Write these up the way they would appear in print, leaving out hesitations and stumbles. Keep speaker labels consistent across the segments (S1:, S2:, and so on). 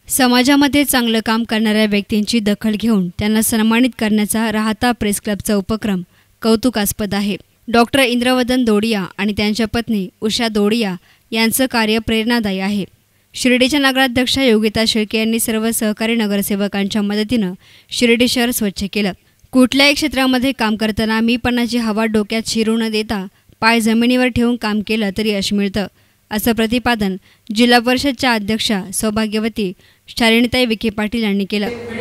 S1: समाजामध्ये चांगलं काम करणाऱ्या व्यक्तींची दखल घेऊन त्यांना सन्मानित करण्याचा राहता प्रेस क्लबचा उपक्रम कौतुकास्पद आहे। डॉक्टर इंद्रवदन दोडिया आणि त्यांच्या पत्नी उषा दोडिया यांचं कार्य प्रेरणादायी आहे। शिर्डीच्या नगराध्यक्षा योगिता शेळके यांनी सर्व सहकारी नगरसेवकांच्या मदतीनं शिर्डी शहर स्वच्छ केलं। कुठल्याही क्षेत्रामध्ये काम करताना मीपणाची हवा डोक्यात शिरू न देता पाय जमिनीवर ठेवून काम केलं तरी यश मिळतं, असं प्रतिपादन जिल्हा परिषदच्या अध्यक्षा सौभाग्यवती शालिनीताई विखे पाटील यांनी केलं।
S2: अभिनंदन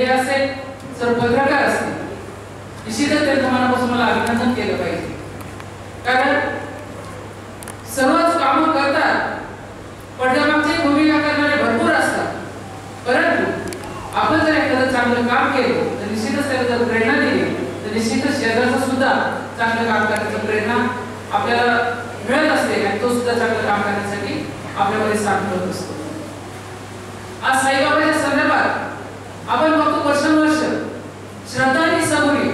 S2: केलं पाहिजे, कारण सर्वच कामं करतात, पडद्यामागची भूमिका करणारे भरपूर असतात, परंतु आपण जर एखादं चांगलं काम केलं तर निश्चितच त्याला जर प्रेरणा दिली तर निश्चितच शहराचं सुद्धा चांगलं काम करण्याची प्रेरणा आपल्याला मिळत असते आणि तो सुद्धा चांगलं काम करण्यासाठी आपल्यामध्ये साथ मिळत असतो। आज साईबाबाच्या संदर्भात आपण बघतो वर्षानुवर्ष श्रद्धा आणि सबुरी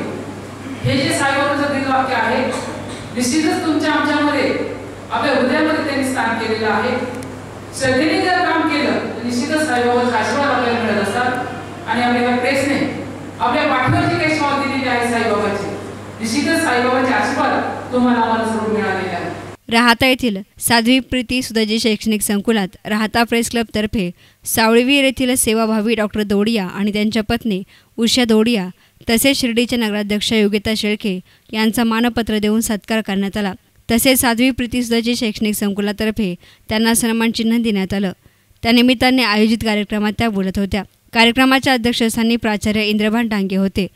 S2: हे जे साईबाबांचं ब्रीदवाक्य आहे, निश्चितच तुमच्या आमच्यामध्ये आपल्या हृदयामध्ये त्यांनी स्थान केलेलं आहे। श्रद्धेने जर काम केलं तर निश्चितच साईबाबांचा आशीर्वाद आपल्याला मिळत असतात आणि आपल्या प्रेसने आपल्या पाठीवर जी काही स्वाद दिलेली आहे साईबाबाची, निश्चितच साईबाबांचे आशीर्वाद तुम्हाला आम्हाला सर्व मिळालेले आहे।
S1: राहता येथील साध्वी प्रीती सुधाजी शैक्षणिक संकुलात राहता प्रेस क्लब तर्फे सावळीवीर येथील सेवाभावी डॉक्टर दोडिया आणि त्यांच्या पत्नी उषा दोडिया तसेच शिर्डीच्या नगराध्यक्षा योगिता शेळके यांचा मानपत्र देऊन सत्कार करण्यात आला। तसेच साध्वी प्रीती सुधाजी शैक्षणिक संकुलातर्फे त्यांना सन्मान चिन्ह देण्यात आलं। त्यानिमित्ताने आयोजित कार्यक्रमात त्या बोलत होत्या। कार्यक्रमाच्या अध्यक्षस्थानी प्राचार्य इंद्रभान डांगे होते।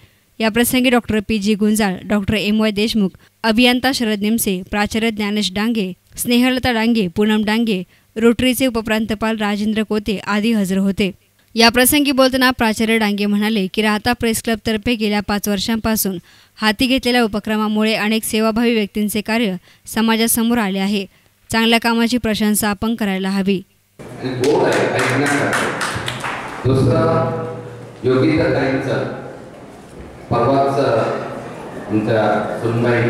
S1: याप्रसंगी doctor PG. Gunjal, doctor MY. Deshmukh, अभियंता शरद निमसे, प्राचार्य ज्ञानेश डांगे, स्नेहलता डांगे, पूनम डांगे, रोटरीचे उपप्रांतपाल राजेंद्र कोते आदी हजर होते। याप्रसंगी बोलताना प्राचार्य डांगे म्हणाले की राहता प्रेस क्लबतर्फे गेल्या 5 वर्षांपासून हाती घेतलेल्या उपक्रमामुळे अनेक सेवाभावी व्यक्तींचे कार्य समाजासमोर आले आहे। चांगल्या कामाची प्रशंसा आपण करायला हवी।
S3: परवाच आमच्या सुनबाई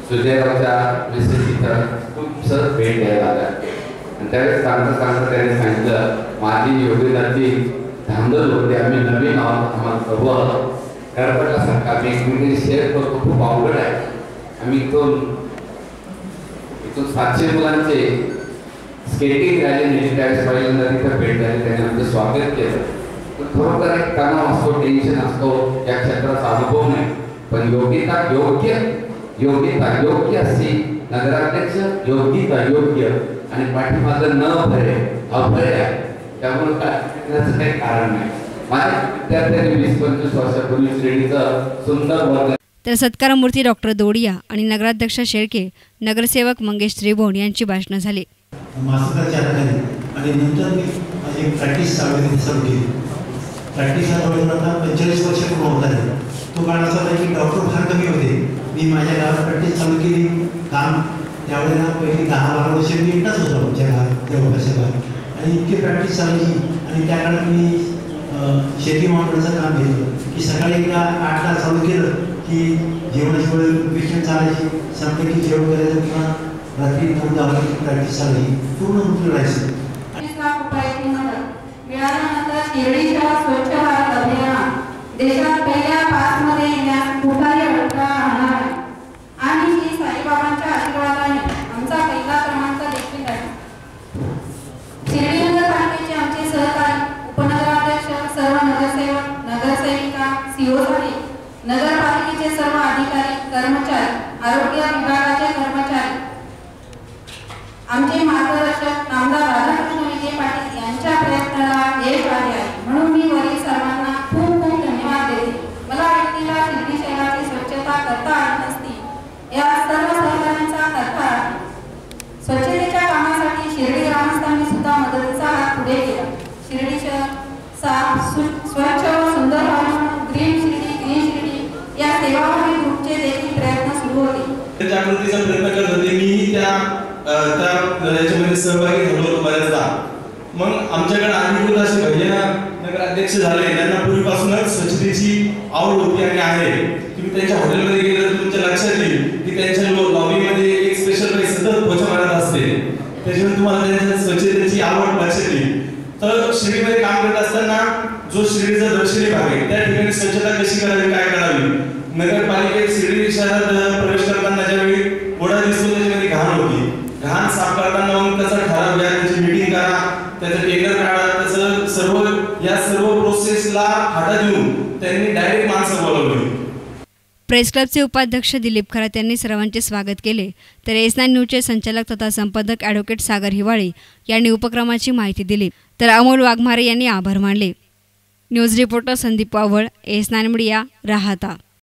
S3: सुजयरावच्या मिसेसचं खूप सर भेट द्यायला आल्या आणि त्यावेळेस सांगता त्यांनी सांगितलं, माझी योगिताची धांदल होते, आम्ही नवीन आहोत, आम्हाला सर्व एअरपोर्टला आम्ही एकमेकांनी शेअर करतो, खूप अवघड आहे। आम्ही इथून 700 मुलांचे स्केटिंग रॅली नेली, त्यावेळेस पहिल्यांदा तिथं भेट झाली, त्यांनी आमचं स्वागत केलं। खरोखर एक तणाव असतो, टेन्शन असतो, या क्षेत्राचा अनुभव नाही, पण योग्यता योग्य अशी नगराध्यक्ष योग्यता योग्य आणि पाठीमागं न भरे अभय आहे, त्यामुळे त्याचं काही कारण नाही। माझ्या विद्यार्थ्यांनी 20-25 वर्षापूर्वी श्रेणीचं सुंदर वर्ग।
S1: तर सत्कारमूर्ती डॉक्टर दोडिया आणि नगराध्यक्षा शेळके, नगरसेवक मंगेश त्रिभुवन यांची भाषणं झाली।
S4: आणि नंतर मी माझी प्रॅक्टिस चालू केली। प्रॅक्टिसला आता 45 वर्ष पूर्ण होत आहे। तो काळ असा होता की डॉक्टर फार कमी होते। मी माझ्या गावात प्रॅक्टिस चालू केली, काम त्यावेळेला पहिली 10-12 वर्ष मी एकटाच होतो आमच्या गावात जवळपासच्या गावात, आणि इतकी प्रॅक्टिस चालायची। आणि त्या काळात मी शेती मावळण्याचं काम घेतलं की सकाळी एकदा 8ला चालू केलं की जेवणाची वेळ पेशंट चालायची, संपलं की जेवण करायचं, किंवा रात्री 9-10 वाजता प्रॅक्टिस चालायची, पूर्ण रुटीन राहायचं।
S5: शिर्डी शहर स्वच्छ भारत अभियान देशात पहिल्या 5 मध्ये येण्यास कुठाही अडथळा राहणार आहे आणि ही साईबाबांच्या आशीर्वादाने आमचा पहिला क्रमांक देखील आहे। शिर्डी नगरपालिकेचे आमचे सहकारी, उपनगराध्यक्ष, सर्व नगरसेवक, नगरसेविका, सीओसाठी, नगरपालिकेचे सर्व अधिकारी, कर्मचारी, आरोग्य विभागाचे कर्मचारी, आमचे मार्गदर्शक नामदार राधाकृष्ण विखे पाटील यांच्या प्रयत्नाला यश आले आहे, म्हणून मी वरील सर्वांना खूप खूप धन्यवाद देते। मला व्यक्तीला शिर्डी शहराची स्वच्छता करता आली नसती, या सर्व सहकाऱ्यांचा करता आहे। स्वच्छतेच्या कामासाठी शिर्डी ग्रामस्थांनी सुद्धा मदतीचा हात पुढे केला। शिर्डी शहर साफ, स्वच्छ व सुंदर व्हावं, ग्रीन शिर्डी या सेवाभावी ग्रुपचे देखील प्रयत्न सुरू होते।
S6: जागृतीचा प्रयत्न करत होते, मी त्याच्यामध्ये सहभागी झालो होतो बऱ्याचदा। मग आमच्याकडे अधिकृत असे भैया नगराध्यक्ष झाले, त्यांना पूर्वीपासूनच स्वच्छतेची आवड होती आणि आहे। तुम्ही त्यांच्या हॉटेलमध्ये गेले तर तुमच्या लक्षात येईल की त्यांच्या लॉबीमध्ये एक स्पेशल बाई सतत पोछा मारत असते, त्याच्यामुळे तुम्हाला त्यांच्या स्वच्छतेची आवड लक्षात येईल। तर शिर्डीमध्ये काम करत असताना जो शिर्डीचा दक्षिणी भाग आहे त्या ठिकाणी स्वच्छता कशी करावी, काय करावी, नगरपालिकेत शिर्डी शहरात प्रवेश करताना ज्यावेळी ओढा दिसतो त्याच्यामध्ये घाण होती, घाण साफ करताना मग त्याचा ठराव घ्या, त्याची मीटिंग करा, त्याचं टेंडर काढा, त्याचं सर्व प्रोसेसला हातात देऊन त्यांनी डायरेक्ट माणसं बोलावली.
S1: प्रेस क्लबचे उपाध्यक्ष दिलीप खरात यांनी सर्वांचे स्वागत केले, तर एस9 न्यूजचे संचालक तथा संपादक ॲडव्होकेट सागर हिवाळे यांनी उपक्रमाची माहिती दिली, तर अमोल वाघमारे यांनी आभार मानले. न्यूज रिपोर्टर संदीप वावळ, एस9 मीडिया, राहाता.